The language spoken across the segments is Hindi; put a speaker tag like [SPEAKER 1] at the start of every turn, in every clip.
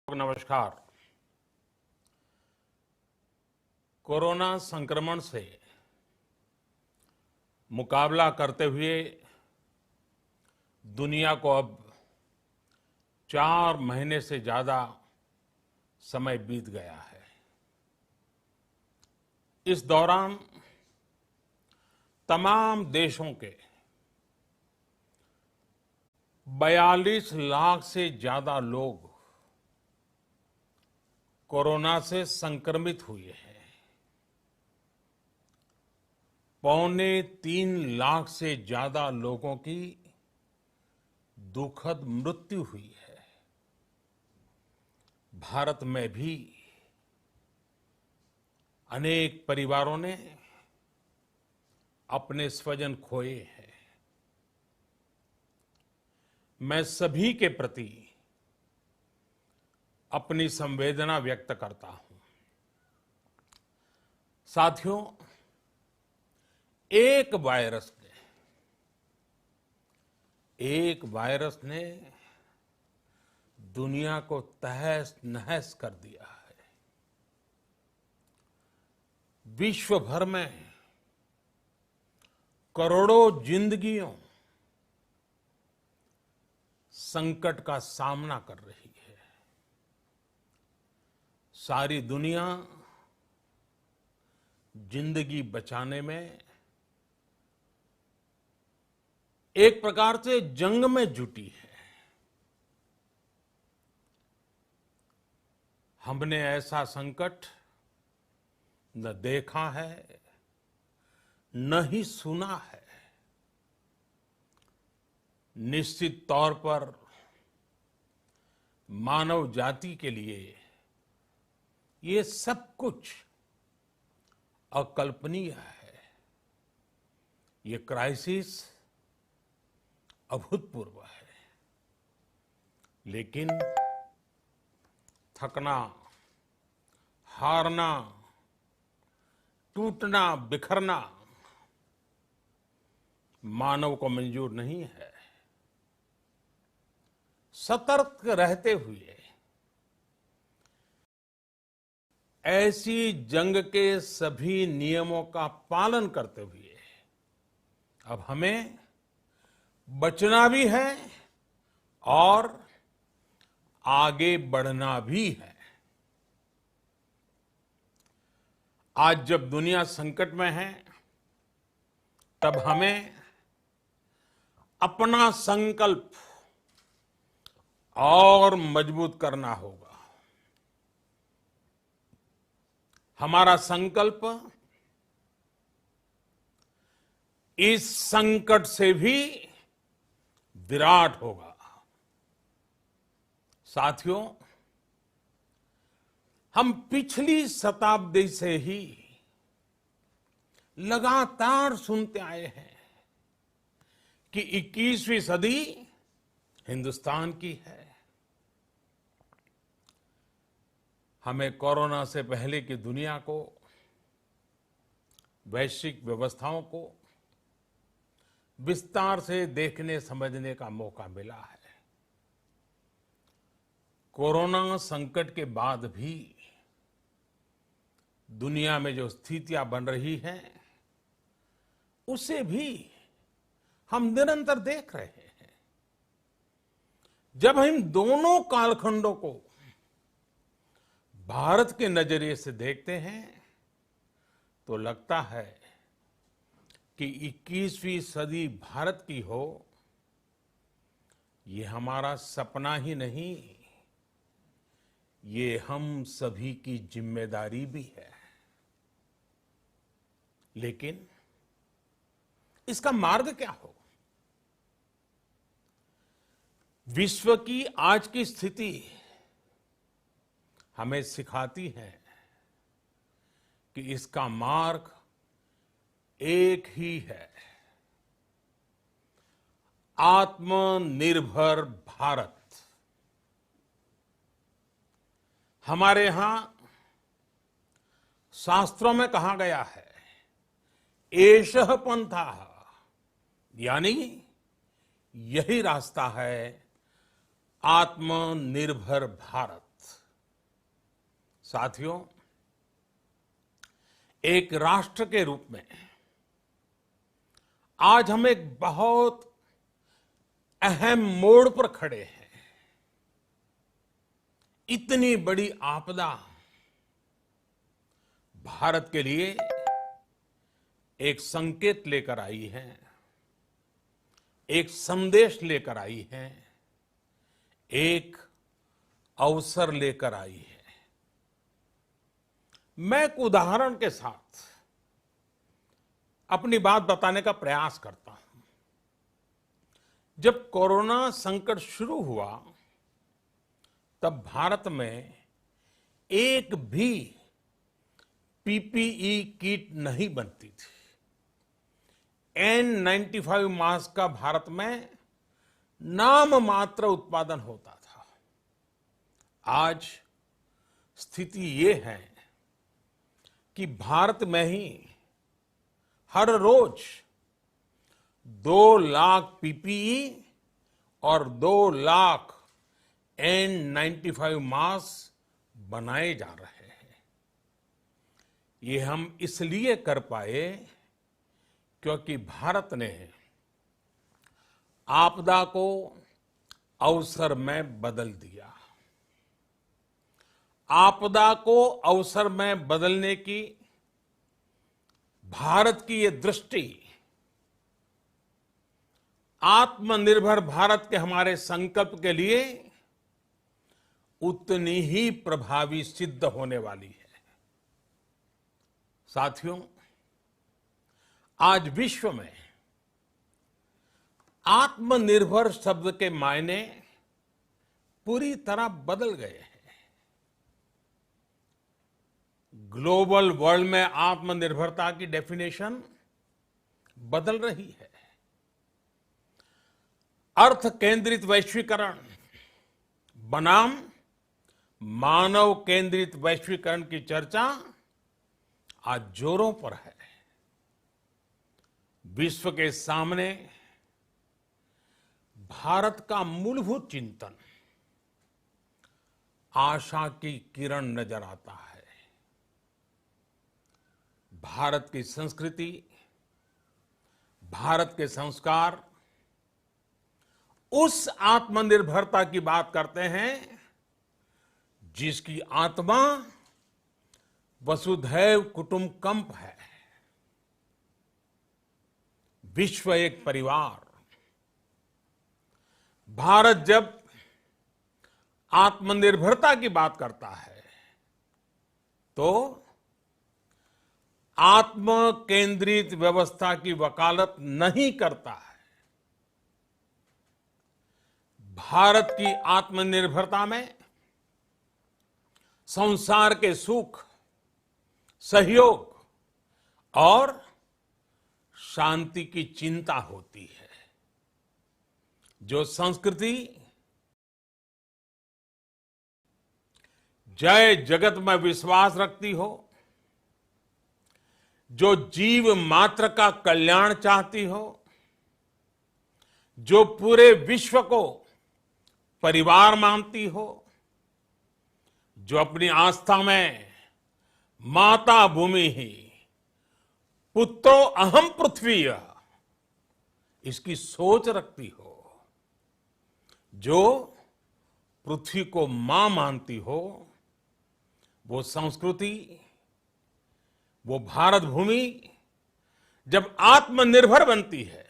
[SPEAKER 1] नमस्कार। कोरोना संक्रमण से मुकाबला करते हुए दुनिया को अब 4 महीने से ज्यादा समय बीत गया है। इस दौरान तमाम देशों के 42 लाख से ज्यादा लोग कोरोना से संक्रमित हुए हैं। 2.25 लाख से ज्यादा लोगों की दुखद मृत्यु हुई है। भारत में भी अनेक परिवारों ने अपने स्वजन खोए हैं। मैं सभी के प्रति अपनी संवेदना व्यक्त करता हूं। साथियों, एक वायरस ने दुनिया को तहस नहस कर दिया है। विश्व भर में करोड़ों जिंदगियों संकट का सामना कर रही है। सारी दुनिया जिंदगी बचाने में एक प्रकार से जंग में जुटी है। हमने ऐसा संकट न देखा है, न ही सुना है। निश्चित तौर पर मानव जाति के लिए ये सब कुछ अकल्पनीय है। ये क्राइसिस अभूतपूर्व है। लेकिन थकना, हारना, टूटना, बिखरना मानव को मंजूर नहीं है। सतर्क रहते हुए ऐसी जंग के सभी नियमों का पालन करते हुए अब हमें बचना भी है और आगे बढ़ना भी है। आज जब दुनिया संकट में है, तब हमें अपना संकल्प और मजबूत करना होगा। हमारा संकल्प इस संकट से भी विराट होगा। साथियों, हम पिछली शताब्दी से ही लगातार सुनते आए हैं कि 21वीं सदी हिंदुस्तान की है। हमें कोरोना से पहले की दुनिया को, वैश्विक व्यवस्थाओं को विस्तार से देखने समझने का मौका मिला है। कोरोना संकट के बाद भी दुनिया में जो स्थितियां बन रही हैं, उसे भी हम निरंतर देख रहे हैं। जब हम दोनों कालखंडों को भारत के नजरिए से देखते हैं तो लगता है कि 21वीं सदी भारत की हो, ये हमारा सपना ही नहीं, ये हम सभी की जिम्मेदारी भी है। लेकिन इसका मार्ग क्या हो? विश्व की आज की स्थिति हमें सिखाती है कि इसका मार्ग एक ही है, आत्मनिर्भर भारत। हमारे यहां शास्त्रों में कहा गया है, एषः पंथः, यानी यही रास्ता है आत्मनिर्भर भारत। साथियों, एक राष्ट्र के रूप में आज हम एक बहुत अहम मोड़ पर खड़े हैं। इतनी बड़ी आपदा भारत के लिए एक संकेत लेकर आई है, एक संदेश लेकर आई है, एक अवसर लेकर आई है। मैं एक उदाहरण के साथ अपनी बात बताने का प्रयास करता हूं। जब कोरोना संकट शुरू हुआ तब भारत में एक भी पीपीई किट नहीं बनती थी। N95 मास्क का भारत में नाम मात्र उत्पादन होता था। आज स्थिति ये है कि भारत में ही हर रोज 2 लाख पीपीई और 2 लाख N95 मास्क बनाए जा रहे हैं। ये हम इसलिए कर पाए क्योंकि भारत ने आपदा को अवसर में बदल दिया। आपदा को अवसर में बदलने की भारत की ये दृष्टि आत्मनिर्भर भारत के हमारे संकल्प के लिए उतनी ही प्रभावी सिद्ध होने वाली है। साथियों, आज विश्व में आत्मनिर्भर शब्द के मायने पूरी तरह बदल गए हैं। ग्लोबल वर्ल्ड में आत्मनिर्भरता की डेफिनेशन बदल रही है। अर्थ केंद्रित वैश्वीकरण बनाम मानव केंद्रित वैश्वीकरण की चर्चा आज जोरों पर है। विश्व के सामने भारत का मूलभूत चिंतन आशा की किरण नजर आता है। भारत की संस्कृति, भारत के संस्कार उस आत्मनिर्भरता की बात करते हैं जिसकी आत्मा वसुधैव कुटुंबकम है। विश्व एक परिवार। भारत जब आत्मनिर्भरता की बात करता है तो आत्म केंद्रित व्यवस्था की वकालत नहीं करता है। भारत की आत्मनिर्भरता में संसार के सुख, सहयोग और शांति की चिंता होती है। जो संस्कृति जय जगत में विश्वास रखती हो, जो जीव मात्र का कल्याण चाहती हो, जो पूरे विश्व को परिवार मानती हो, जो अपनी आस्था में माता भूमि ही पुत्रो अहम पृथ्वी इसकी सोच रखती हो, जो पृथ्वी को मां मानती हो, वो संस्कृति, वो भारत भूमि जब आत्मनिर्भर बनती है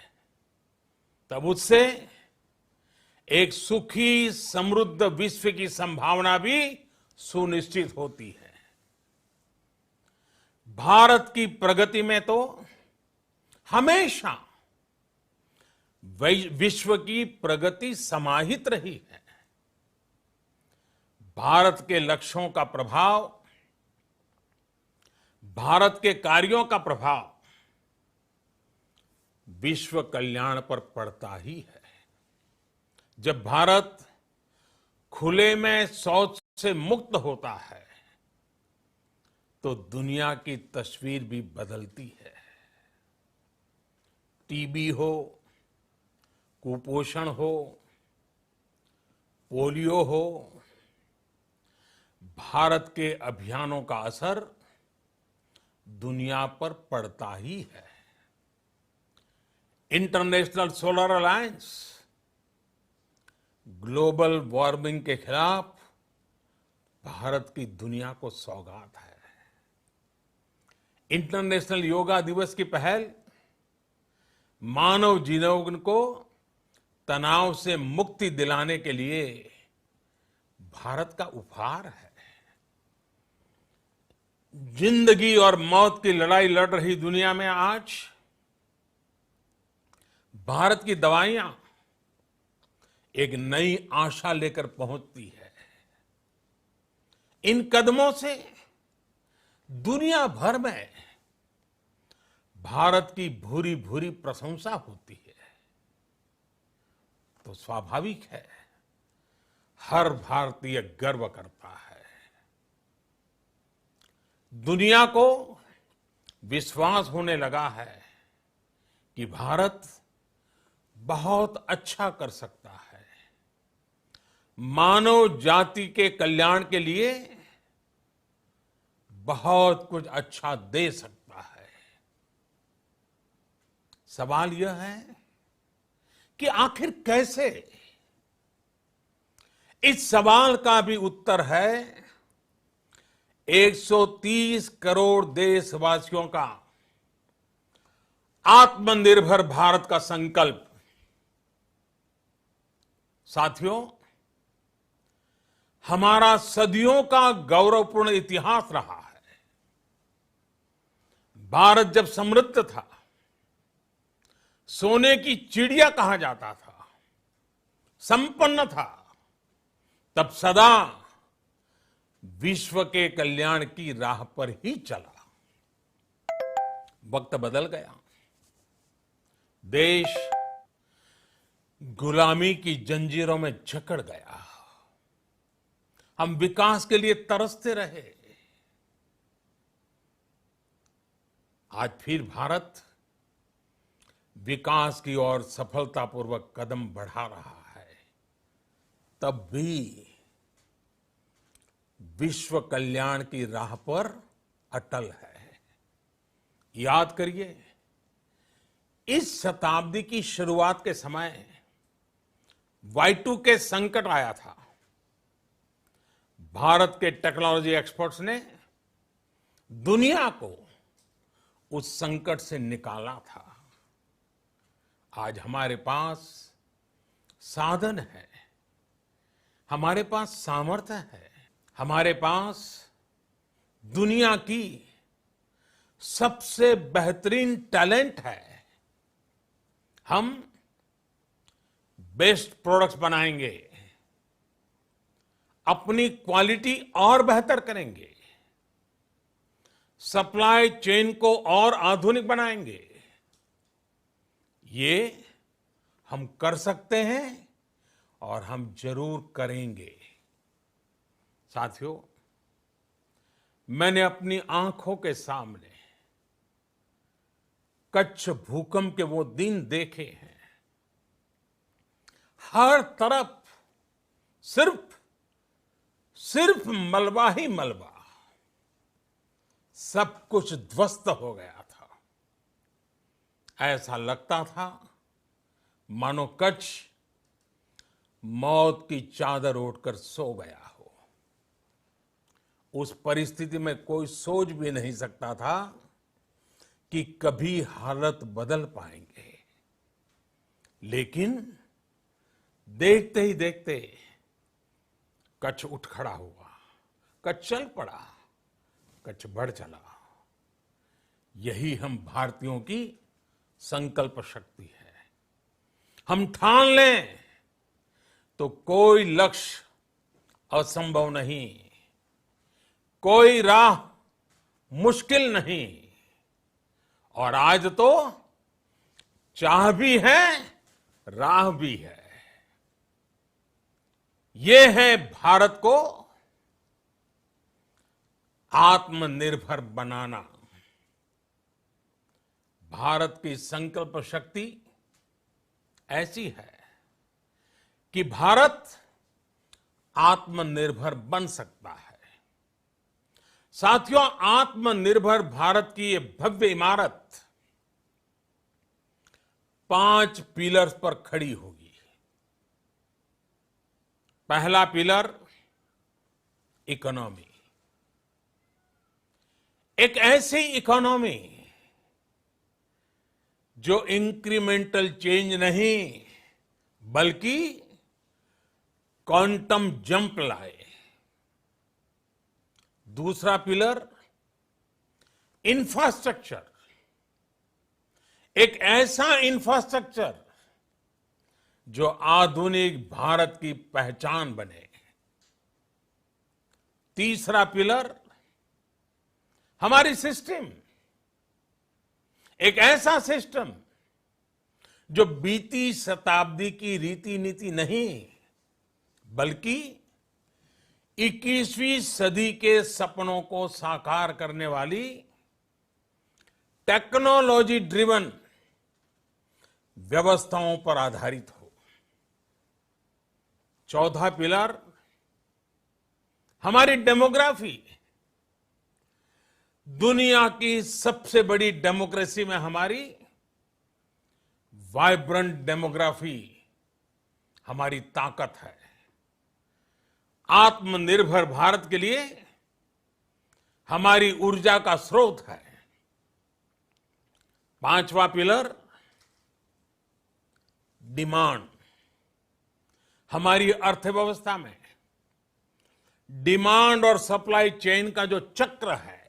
[SPEAKER 1] तब उससे एक सुखी समृद्ध विश्व की संभावना भी सुनिश्चित होती है। भारत की प्रगति में तो हमेशा विश्व की प्रगति समाहित रही है। भारत के लक्ष्यों का प्रभाव, भारत के कार्यों का प्रभाव विश्व कल्याण पर पड़ता ही है। जब भारत खुले में शौच से मुक्त होता है तो दुनिया की तस्वीर भी बदलती है। टीबी हो, कुपोषण हो, पोलियो हो, भारत के अभियानों का असर दुनिया पर पड़ता ही है। International solar alliance global warming के खिलाफ भारत की दुनिया को सौगात है। इंटरनेशनल योगा दिवस की पहल मानव जीवन को तनाव से मुक्ति दिलाने के लिए भारत का उपहार है। जिंदगी और मौत की लड़ाई लड़ रही दुनिया में आज भारत की दवाइयां एक नई आशा लेकर पहुंचती है। इन कदमों से दुनिया भर में भारत की भूरी भूरी प्रशंसा होती है। तो स्वाभाविक है, हर भारतीय गर्व करता है। दुनिया को विश्वास होने लगा है कि भारत बहुत अच्छा कर सकता है, मानव जाति के कल्याण के लिए बहुत कुछ अच्छा दे सकता है। सवाल यह है कि आखिर कैसे? इस सवाल का भी उत्तर है 130 करोड़ देशवासियों का आत्मनिर्भर भारत का संकल्प। साथियों, हमारा सदियों का गौरवपूर्ण इतिहास रहा है। भारत जब समृद्ध था, सोने की चिड़िया कहा जाता था, संपन्न था, तब सदा विश्व के कल्याण की राह पर ही चला। वक्त बदल गया, देश गुलामी की जंजीरों में जकड़ गया। हम विकास के लिए तरसते रहे। आज फिर भारत विकास की ओर सफलतापूर्वक कदम बढ़ा रहा है। तब भी विश्व कल्याण की राह पर अटल है। याद करिए, इस शताब्दी की शुरुआत के समय Y2K संकट आया था। भारत के टेक्नोलॉजी एक्सपर्ट्स ने दुनिया को उस संकट से निकाला था। आज हमारे पास साधन है, हमारे पास सामर्थ्य है, हमारे पास दुनिया की सबसे बेहतरीन टैलेंट है। हम बेस्ट प्रोडक्ट्स बनाएंगे, अपनी क्वालिटी और बेहतर करेंगे, सप्लाई चेन को और आधुनिक बनाएंगे। ये हम कर सकते हैं और हम जरूर करेंगे। साथियों, मैंने अपनी आंखों के सामने कच्छ भूकंप के वो दिन देखे हैं। हर तरफ सिर्फ मलबा ही मलबा, सब कुछ ध्वस्त हो गया था। ऐसा लगता था मानो कच्छ मौत की चादर ओढ़कर सो गया हो। उस परिस्थिति में कोई सोच भी नहीं सकता था कि कभी हालत बदल पाएंगे। लेकिन देखते ही देखते कच्छ उठ खड़ा हुआ, कच्छ चल पड़ा, कच्छ बढ़ चला। यही हम भारतीयों की संकल्प शक्ति है। हम ठान लें तो कोई लक्ष्य असंभव नहीं, कोई राह मुश्किल नहीं। और आज तो चाह भी है, राह भी है। ये है भारत को आत्मनिर्भर बनाना। भारत की संकल्प शक्ति ऐसी है कि भारत आत्मनिर्भर बन सकता है। साथियों, आत्मनिर्भर भारत की ये भव्य इमारत 5 पिलर्स पर खड़ी होगी। पहला पिलर इकोनॉमी। एक ऐसी इकोनॉमी जो इंक्रीमेंटल चेंज नहीं बल्कि क्वांटम जंप लाए। दूसरा पिलर इंफ्रास्ट्रक्चर। एक ऐसा इंफ्रास्ट्रक्चर जो आधुनिक भारत की पहचान बने। तीसरा पिलर हमारी सिस्टम। एक ऐसा सिस्टम जो बीती शताब्दी की रीति नीति नहीं बल्कि 21वीं सदी के सपनों को साकार करने वाली टेक्नोलॉजी ड्रिवन व्यवस्थाओं पर आधारित हो। चौथा पिलर हमारी डेमोग्राफी। दुनिया की सबसे बड़ी डेमोक्रेसी में हमारी वाइब्रेंट डेमोग्राफी हमारी ताकत है। आत्मनिर्भर भारत के लिए हमारी ऊर्जा का स्रोत है। पांचवा पिलर डिमांड। हमारी अर्थव्यवस्था में डिमांड और सप्लाई चेन का जो चक्र है,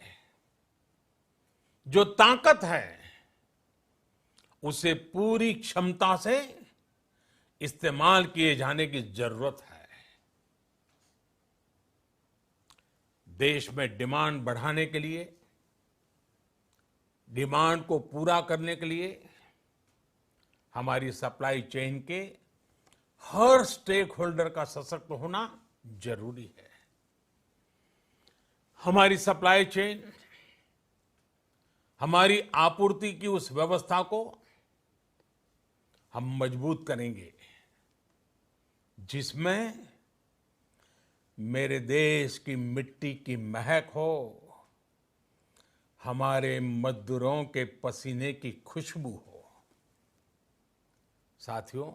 [SPEAKER 1] जो ताकत है, उसे पूरी क्षमता से इस्तेमाल किए जाने की जरूरत है। देश में डिमांड बढ़ाने के लिए, डिमांड को पूरा करने के लिए हमारी सप्लाई चेन के हर स्टेक होल्डर का सशक्त होना जरूरी है। हमारी सप्लाई चेन, हमारी आपूर्ति की उस व्यवस्था को हम मजबूत करेंगे जिसमें मेरे देश की मिट्टी की महक हो, हमारे मजदूरों के पसीने की खुशबू हो। साथियों,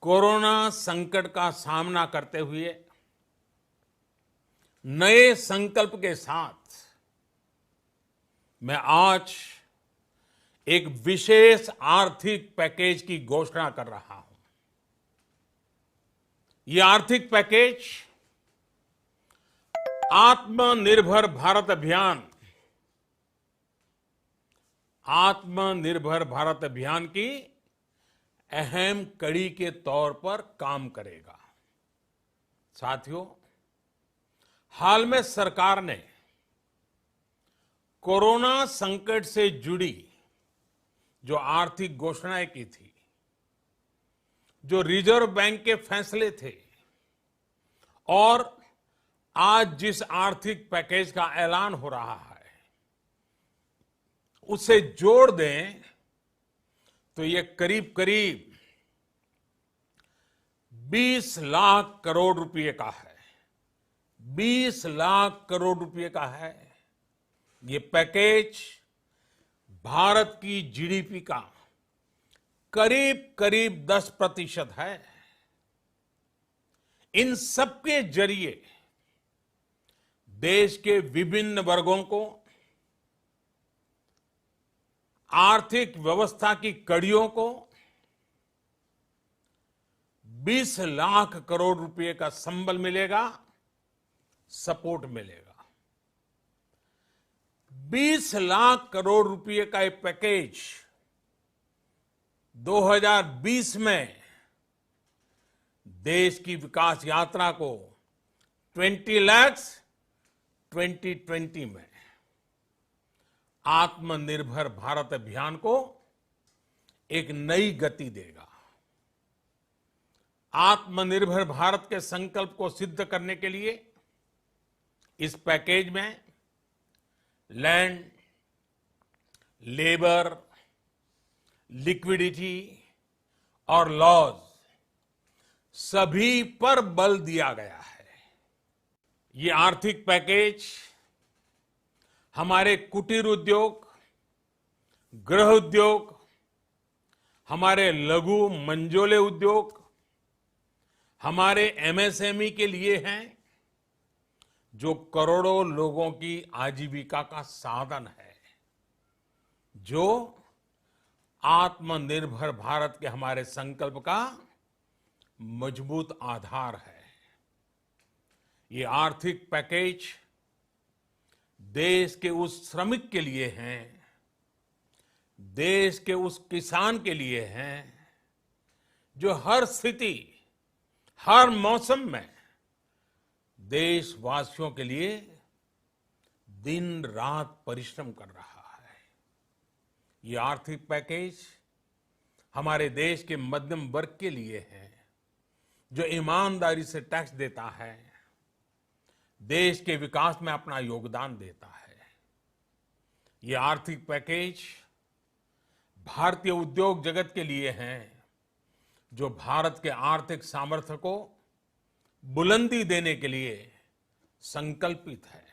[SPEAKER 1] कोरोना संकट का सामना करते हुए नए संकल्प के साथ मैं आज एक विशेष आर्थिक पैकेज की घोषणा कर रहा हूं। यह आर्थिक पैकेज आत्मनिर्भर भारत अभियान, आत्मनिर्भर भारत अभियान की अहम कड़ी के तौर पर काम करेगा। साथियों, हाल में सरकार ने कोरोना संकट से जुड़ी जो आर्थिक घोषणाएं की थी, जो रिजर्व बैंक के फैसले थे और आज जिस आर्थिक पैकेज का ऐलान हो रहा है, उसे जोड़ दें तो ये करीब करीब 20 लाख करोड़ रुपए का है। 20 लाख करोड़ रुपए का है। ये पैकेज भारत की जीडीपी का करीब करीब 10% है। इन सबके जरिए देश के विभिन्न वर्गों को आर्थिक व्यवस्था की कड़ियों को 20 लाख करोड़ रुपए का संबल मिलेगा, सपोर्ट मिलेगा। 20 लाख करोड़ रुपए का एक पैकेज 2020 में देश की विकास यात्रा को 20 लाख 2020 में आत्मनिर्भर भारत अभियान को एक नई गति देगा। आत्मनिर्भर भारत के संकल्प को सिद्ध करने के लिए इस पैकेज में लैंड, लेबर, लिक्विडिटी और लॉज सभी पर बल दिया गया है। ये आर्थिक पैकेज हमारे कुटीर उद्योग, गृह उद्योग, हमारे लघु मंझोले उद्योग, हमारे एमएसएमई के लिए हैं, जो करोड़ों लोगों की आजीविका का साधन है, जो आत्मनिर्भर भारत के हमारे संकल्प का मजबूत आधार है। ये आर्थिक पैकेज देश के उस श्रमिक के लिए हैं, देश के उस किसान के लिए हैं, जो हर स्थिति, हर मौसम में देशवासियों के लिए दिन रात परिश्रम कर रहा है। ये आर्थिक पैकेज हमारे देश के मध्यम वर्ग के लिए है, जो ईमानदारी से टैक्स देता है, देश के विकास में अपना योगदान देता है। ये आर्थिक पैकेज भारतीय उद्योग जगत के लिए हैं, जो भारत के आर्थिक सामर्थ्य को बुलंदी देने के लिए संकल्पित है।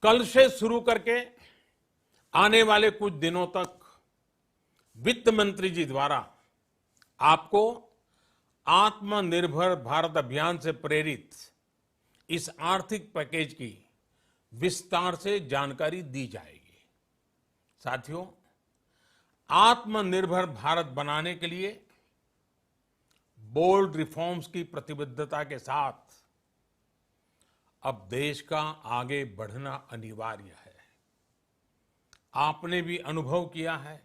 [SPEAKER 1] कल से शुरू करके आने वाले कुछ दिनों तक वित्त मंत्री जी द्वारा आपको आत्मनिर्भर भारत अभियान से प्रेरित इस आर्थिक पैकेज की विस्तार से जानकारी दी जाएगी। साथियों, आत्मनिर्भर भारत बनाने के लिए बोल्ड रिफॉर्म्स की प्रतिबद्धता के साथ अब देश का आगे बढ़ना अनिवार्य है। आपने भी अनुभव किया है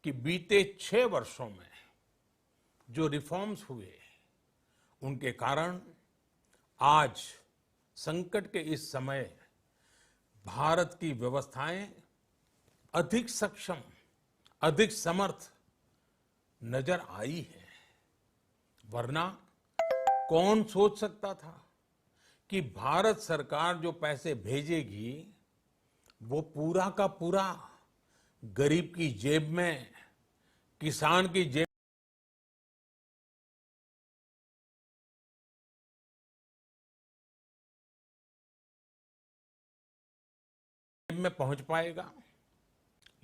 [SPEAKER 1] कि बीते 6 वर्षों में जो रिफॉर्म्स हुए, उनके कारण आज संकट के इस समय भारत की व्यवस्थाएं अधिक सक्षम, अधिक समर्थ नजर आई है। वरना कौन सोच सकता था कि भारत सरकार जो पैसे भेजेगी वो पूरा का पूरा गरीब की जेब में, किसान की जेब में पहुंच पाएगा।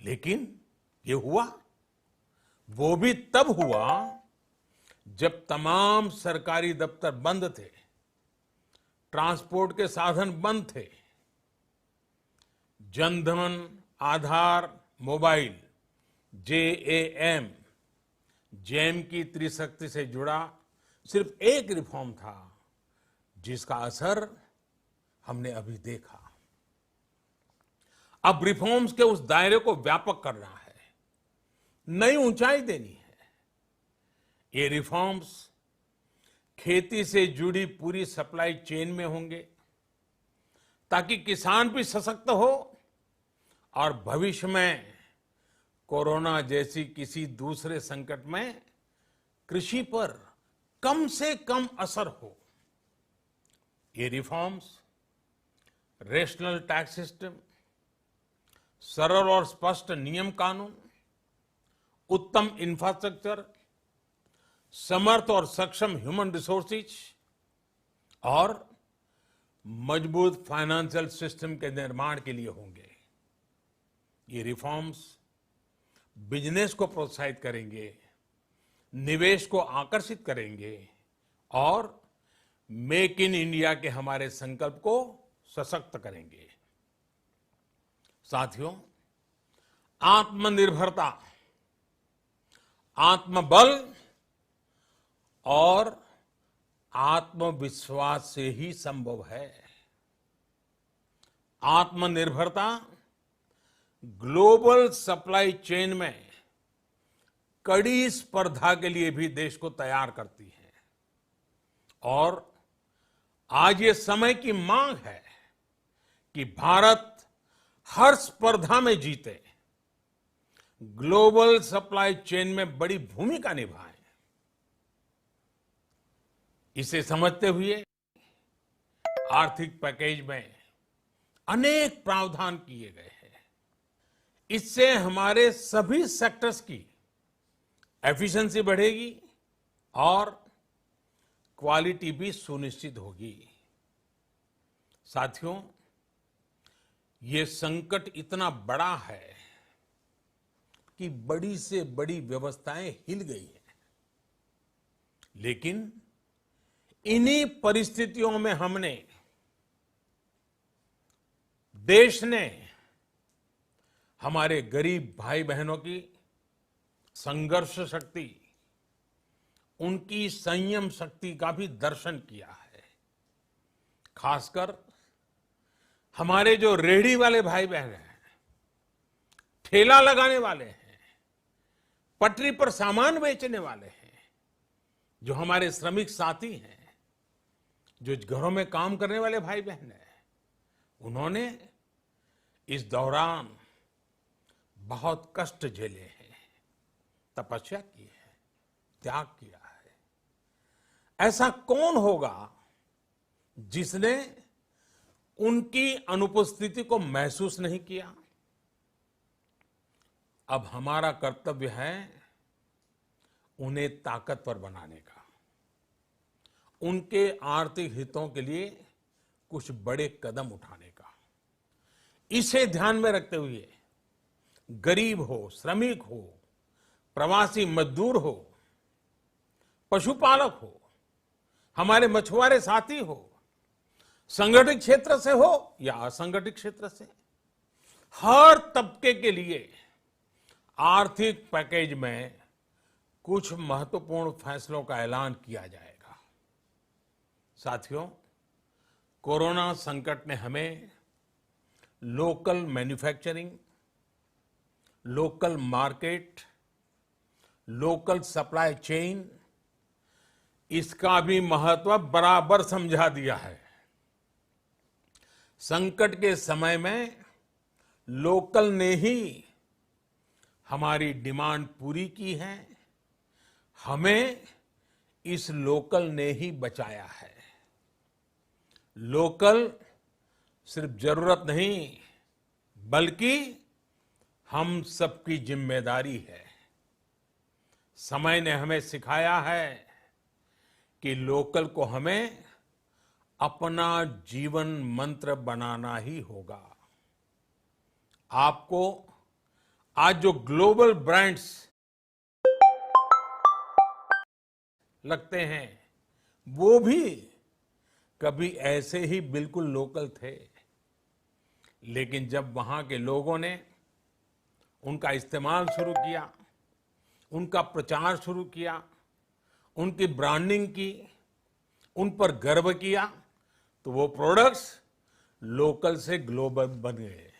[SPEAKER 1] लेकिन ये हुआ, वो भी तब हुआ जब तमाम सरकारी दफ्तर बंद थे, ट्रांसपोर्ट के साधन बंद थे। जनधन, आधार, मोबाइल, जेएएम, जैम की त्रिशक्ति से जुड़ा सिर्फ एक रिफॉर्म था, जिसका असर हमने अभी देखा। अब रिफॉर्म्स के उस दायरे को व्यापक करना है, नई ऊंचाई देनी है। ये रिफॉर्म्स खेती से जुड़ी पूरी सप्लाई चेन में होंगे, ताकि किसान भी सशक्त हो और भविष्य में कोरोना जैसी किसी दूसरे संकट में कृषि पर कम से कम असर हो। ये रिफॉर्म्स रेशनल टैक्स सिस्टम, सरल और स्पष्ट नियम कानून, उत्तम इंफ्रास्ट्रक्चर, समर्थ और सक्षम ह्यूमन रिसोर्सेज और मजबूत फाइनेंशियल सिस्टम के निर्माण के लिए होंगे। ये रिफॉर्म्स बिजनेस को प्रोत्साहित करेंगे, निवेश को आकर्षित करेंगे और मेक इन इंडिया के हमारे संकल्प को सशक्त करेंगे। साथियों, आत्मनिर्भरता, आत्मबल और आत्मविश्वास से ही संभव है। आत्मनिर्भरता ग्लोबल सप्लाई चेन में कड़ी स्पर्धा के लिए भी देश को तैयार करती है और आज ये समय की मांग है कि भारत हर स्पर्धा में जीते, ग्लोबल सप्लाई चेन में बड़ी भूमिका निभाए। इसे समझते हुए आर्थिक पैकेज में अनेक प्रावधान किए गए हैं। इससे हमारे सभी सेक्टर्स की एफिशिएंसी बढ़ेगी और क्वालिटी भी सुनिश्चित होगी। साथियों, ये संकट इतना बड़ा है कि बड़ी से बड़ी व्यवस्थाएं हिल गई हैं। लेकिन इन्हीं परिस्थितियों में देश ने हमारे गरीब भाई बहनों की संघर्ष शक्ति, उनकी संयम शक्ति का भी दर्शन किया है। खासकर हमारे जो रेहड़ी वाले भाई बहन हैं, ठेला लगाने वाले हैं, पटरी पर सामान बेचने वाले हैं, जो हमारे श्रमिक साथी हैं, जो घरों में काम करने वाले भाई बहन हैं, उन्होंने इस दौरान बहुत कष्ट झेले हैं, तपस्या की है, त्याग किया है। ऐसा कौन होगा जिसने उनकी अनुपस्थिति को महसूस नहीं किया? अब हमारा कर्तव्य है उन्हें ताकतवर बनाने का, उनके आर्थिक हितों के लिए कुछ बड़े कदम उठाने का। इसे ध्यान में रखते हुए गरीब हो, श्रमिक हो, प्रवासी मजदूर हो, पशुपालक हो, हमारे मछुआरे साथी हो, संगठित क्षेत्र से हो या असंगठित क्षेत्र से, हर तबके के लिए आर्थिक पैकेज में कुछ महत्वपूर्ण फैसलों का ऐलान किया जाएगा। साथियों, कोरोना संकट ने हमें local manufacturing, local market, local supply chain, इसका भी महत्व बराबर समझा दिया है। संकट के समय में लोकल ने ही हमारी डिमांड पूरी की है, हमें इस लोकल ने ही बचाया है। लोकल सिर्फ जरूरत नहीं, बल्कि हम सबकी जिम्मेदारी है। समय ने हमें सिखाया है कि लोकल को हमें अपना जीवन मंत्र बनाना ही होगा। आपको आज जो ग्लोबल ब्रांड्स लगते हैं, वो भी कभी ऐसे ही बिल्कुल लोकल थे, लेकिन जब वहां के लोगों ने उनका इस्तेमाल शुरू किया, उनका प्रचार शुरू किया, उनकी ब्रांडिंग की, उन पर गर्व किया, तो वो प्रोडक्ट्स लोकल से ग्लोबल बन गए।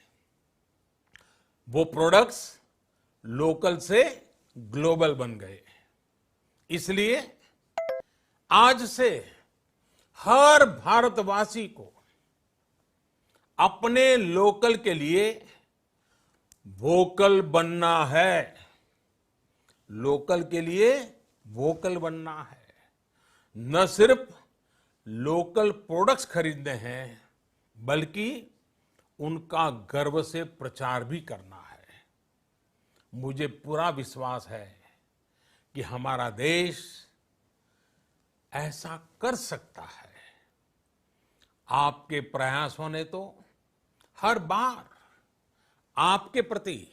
[SPEAKER 1] वो प्रोडक्ट्स लोकल से ग्लोबल बन गए। इसलिए आज से हर भारतवासी को अपने लोकल के लिए वोकल बनना है। लोकल के लिए वोकल बनना है। न सिर्फ लोकल प्रोडक्ट्स खरीदने हैं, बल्कि उनका गर्व से प्रचार भी करना है। मुझे पूरा विश्वास है कि हमारा देश ऐसा कर सकता है। आपके प्रयासों ने तो हर बार आपके प्रति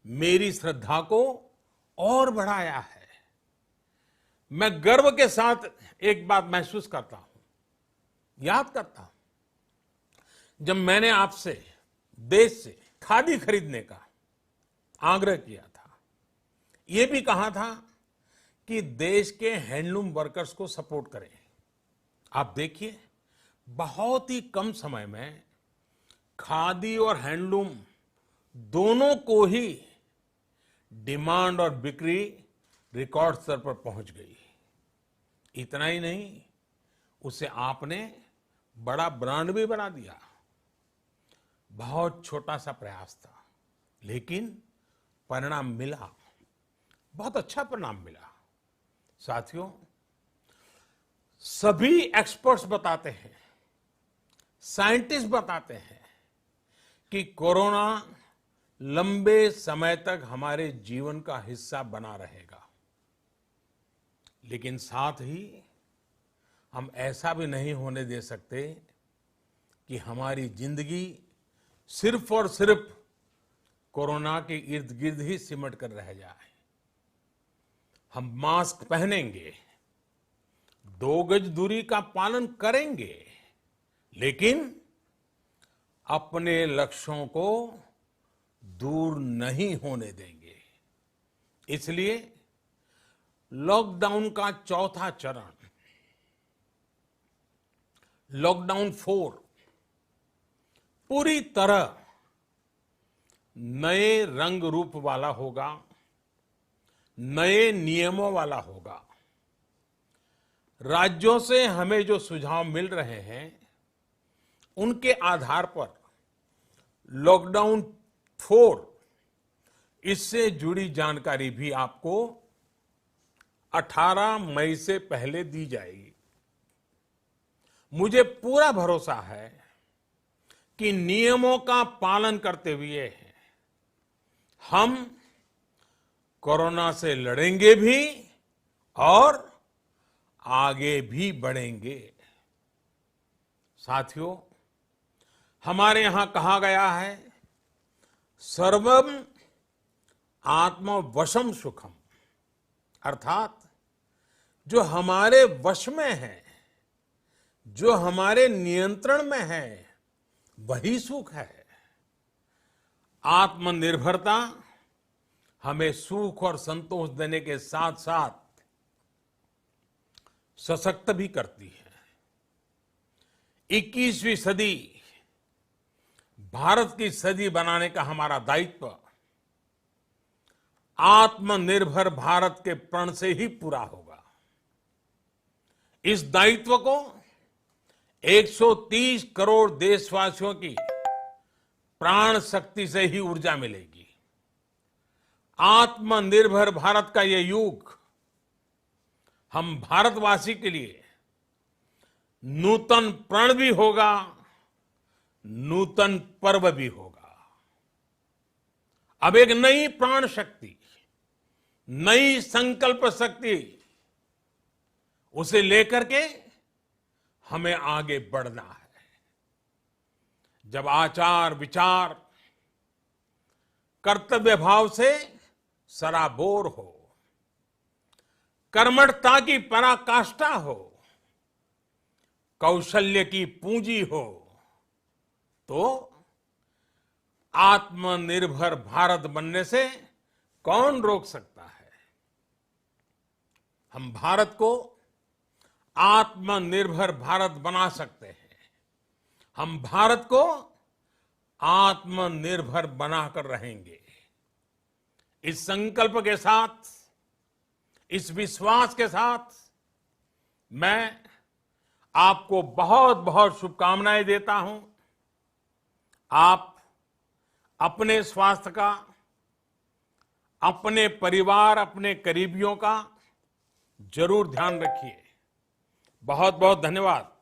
[SPEAKER 1] मेरी श्रद्धा को और बढ़ाया है। मैं गर्व के साथ एक बात महसूस करता हूं, याद करता हूं, जब मैंने आपसे देश से खादी खरीदने का आग्रह किया था, यह भी कहा था कि देश के हैंडलूम वर्कर्स को सपोर्ट करें। आप देखिए, बहुत ही कम समय में खादी और हैंडलूम दोनों को ही डिमांड और बिक्री रिकॉर्ड स्तर पर पहुंच गई। इतना ही नहीं, उसे आपने बड़ा ब्रांड भी बना दिया। बहुत छोटा सा प्रयास था, लेकिन परिणाम मिला, बहुत अच्छा परिणाम मिला। साथियों, सभी एक्सपर्ट्स बताते हैं, साइंटिस्ट बताते हैं कि कोरोना लंबे समय तक हमारे जीवन का हिस्सा बना रहेगा। लेकिन साथ ही हम ऐसा भी नहीं होने दे सकते कि हमारी जिंदगी सिर्फ और सिर्फ कोरोना के इर्द गिर्द ही सिमट कर रह जाए। हम मास्क पहनेंगे, 2 गज दूरी का पालन करेंगे, लेकिन अपने लक्ष्यों को दूर नहीं होने देंगे। इसलिए लॉकडाउन का चौथा चरण, लॉकडाउन 4, पूरी तरह नए रंग रूप वाला होगा, नए नियमों वाला होगा। राज्यों से हमें जो सुझाव मिल रहे हैं, उनके आधार पर लॉकडाउन 4, इससे जुड़ी जानकारी भी आपको 18 मई से पहले दी जाएगी। मुझे पूरा भरोसा है कि नियमों का पालन करते हुए हम कोरोना से लड़ेंगे भी और आगे भी बढ़ेंगे। साथियों, हमारे यहां कहा गया है, सर्वम आत्मवशम सुखम, अर्थात जो हमारे वश में है, जो हमारे नियंत्रण में है, वही सुख है। आत्मनिर्भरता हमें सुख और संतोष देने के साथ साथ सशक्त भी करती है। 21वीं सदी भारत की सदी बनाने का हमारा दायित्व आत्मनिर्भर भारत के प्रण से ही पूरा होगा। इस दायित्व को 130 करोड़ देशवासियों की प्राण शक्ति से ही ऊर्जा मिलेगी। आत्मनिर्भर भारत का ये युग हम भारतवासी के लिए नूतन प्रण भी होगा, नूतन पर्व भी होगा। अब एक नई प्राण शक्ति, नई संकल्प शक्ति, उसे लेकर के हमें आगे बढ़ना है। जब आचार विचार कर्तव्य भाव से सराबोर हो, कर्मठता की पराकाष्ठा हो, कौशल्य की पूंजी हो, तो आत्मनिर्भर भारत बनने से कौन रोक सकता है। हम भारत को आत्मनिर्भर भारत बना सकते हैं। हम भारत को आत्मनिर्भर बनाकर रहेंगे। इस संकल्प के साथ, इस विश्वास के साथ मैं आपको बहुत बहुत शुभकामनाएं देता हूं। आप अपने स्वास्थ्य का, अपने परिवार, अपने करीबियों का जरूर ध्यान रखिए। बहुत बहुत धन्यवाद।